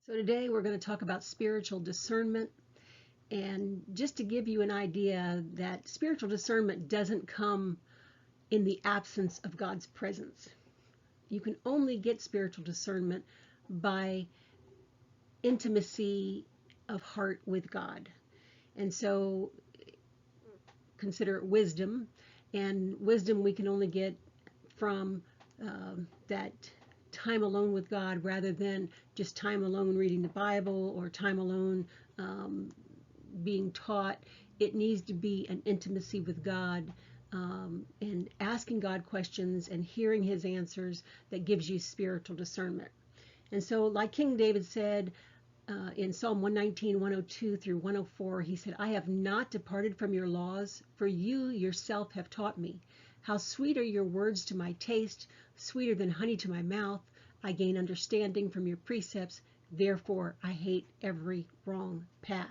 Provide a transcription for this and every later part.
So today we're going to talk about spiritual discernment, and just to give you an idea that spiritual discernment doesn't come in the absence of God's presence. You can only get spiritual discernment by intimacy of heart with God. And so consider it wisdom, and wisdom we can only get from that time alone with God rather than just time alone reading the Bible or time alone being taught. It needs to be an intimacy with God and asking God questions and hearing his answers that gives you spiritual discernment. And so, like King David said in Psalm 119, 102 through 104, he said, I have not departed from your laws, for you yourself have taught me. How sweet are your words to my taste, sweeter than honey to my mouth. I gain understanding from your precepts. Therefore, I hate every wrong path.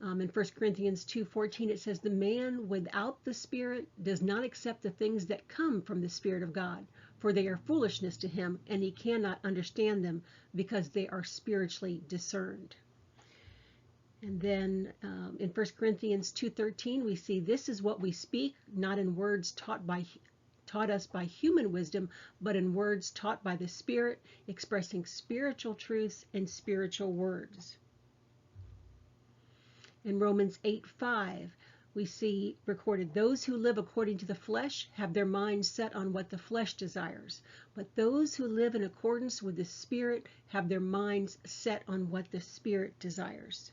In 1 Corinthians 2:14, it says, the man without the Spirit does not accept the things that come from the Spirit of God, for they are foolishness to him, and he cannot understand them because they are spiritually discerned. And then in 1 Corinthians 2:13, we see this is what we speak, not in words taught us by human wisdom, but in words taught by the Spirit, expressing spiritual truths and spiritual words. In Romans 8:5, we see recorded, those who live according to the flesh have their minds set on what the flesh desires, but those who live in accordance with the Spirit have their minds set on what the Spirit desires.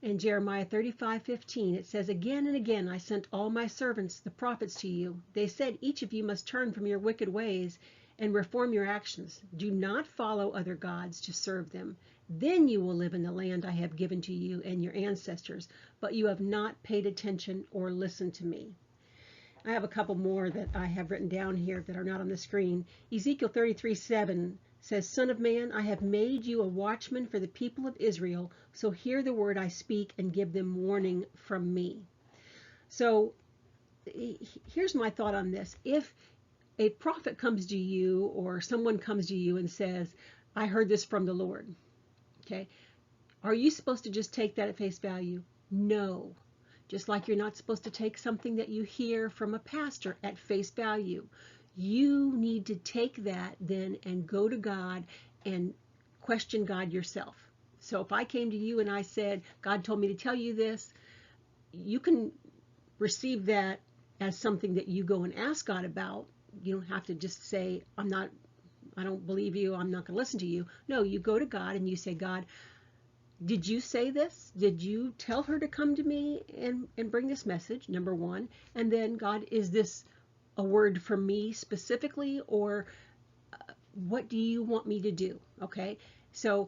In Jeremiah 35:15, it says, again and again I sent all my servants, the prophets, to you. They said, each of you must turn from your wicked ways and reform your actions. Do not follow other gods to serve them. Then you will live in the land I have given to you and your ancestors, but you have not paid attention or listened to me. I have a couple more that I have written down here that are not on the screen. Ezekiel 33:7 says, Son of man, I have made you a watchman for the people of Israel, so hear the word I speak and give them warning from me. So here's my thought on this. If a prophet comes to you or someone comes to you and says, I heard this from the Lord, okay, are you supposed to just take that at face value? No. Just like you're not supposed to take something that you hear from a pastor at face value. You need to take that then and go to God and question God yourself. So if I came to you and I said, God told me to tell you this, you can receive that as something that you go and ask God about. You don't have to just say, I don't believe you, I'm not going to listen to you. No, you go to God and you say, God, did you say this? Did you tell her to come to me and bring this message? Number one. And then, God, is this a word for me specifically, or what do you want me to do? Okay. So,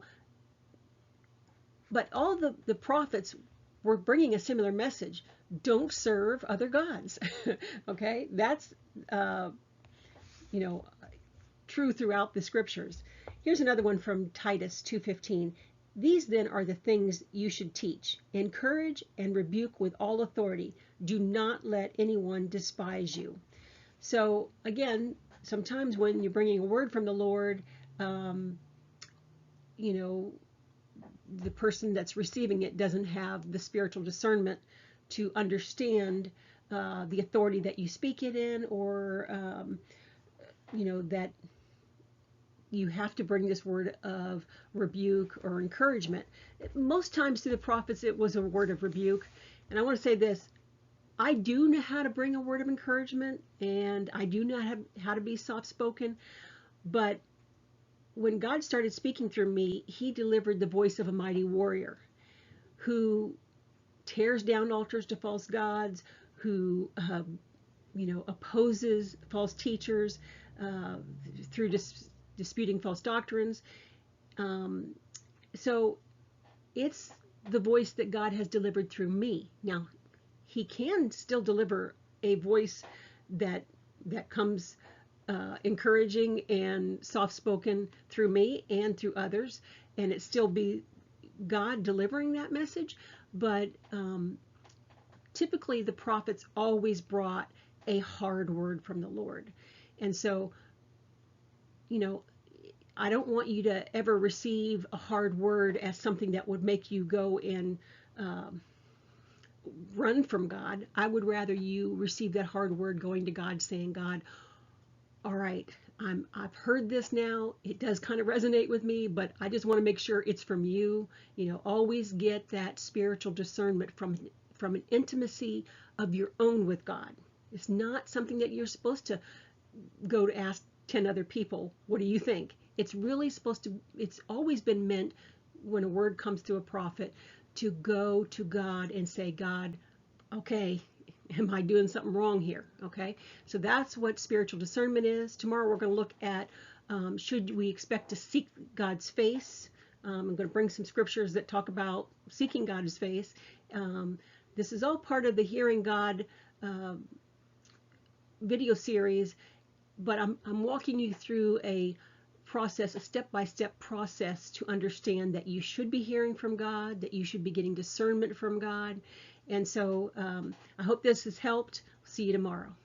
but all the prophets were bringing a similar message. Don't serve other gods. Okay. That's, true throughout the scriptures. Here's another one from Titus 2:15. These then are the things you should teach, encourage and rebuke with all authority. Do not let anyone despise you. So again, sometimes when you're bringing a word from the Lord, the person that's receiving it doesn't have the spiritual discernment to understand the authority that you speak it in, or that you have to bring this word of rebuke or encouragement. Most times through the prophets, it was a word of rebuke. And I want to say this, I do know how to bring a word of encouragement, and I do know how to be soft-spoken, but when God started speaking through me, he delivered the voice of a mighty warrior who tears down altars to false gods, who opposes false teachers through disputing false doctrines. So it's the voice that God has delivered through me. Now, he can still deliver a voice that comes encouraging and soft-spoken through me and through others, and it still be God delivering that message. But typically the prophets always brought a hard word from the Lord. And so, I don't want you to ever receive a hard word as something that would make you go and um, run from God. I would rather you receive that hard word going to God saying, God, all right, I've heard this now. It does kind of resonate with me, but I just want to make sure it's from you. Always get that spiritual discernment from an intimacy of your own with God. It's not something that you're supposed to go to ask 10 other people, what do you think? It's really supposed to, it's always been meant when a word comes through a prophet to go to God and say, God, okay, am I doing something wrong here? Okay, so that's what spiritual discernment is. Tomorrow we're going to look at should we expect to seek God's face. I'm going to bring some scriptures that talk about seeking God's face. This is all part of the Hearing God video series, but I'm walking you through a process, a step-by-step process to understand that you should be hearing from God, that you should be getting discernment from God. And so I hope this has helped. See you tomorrow.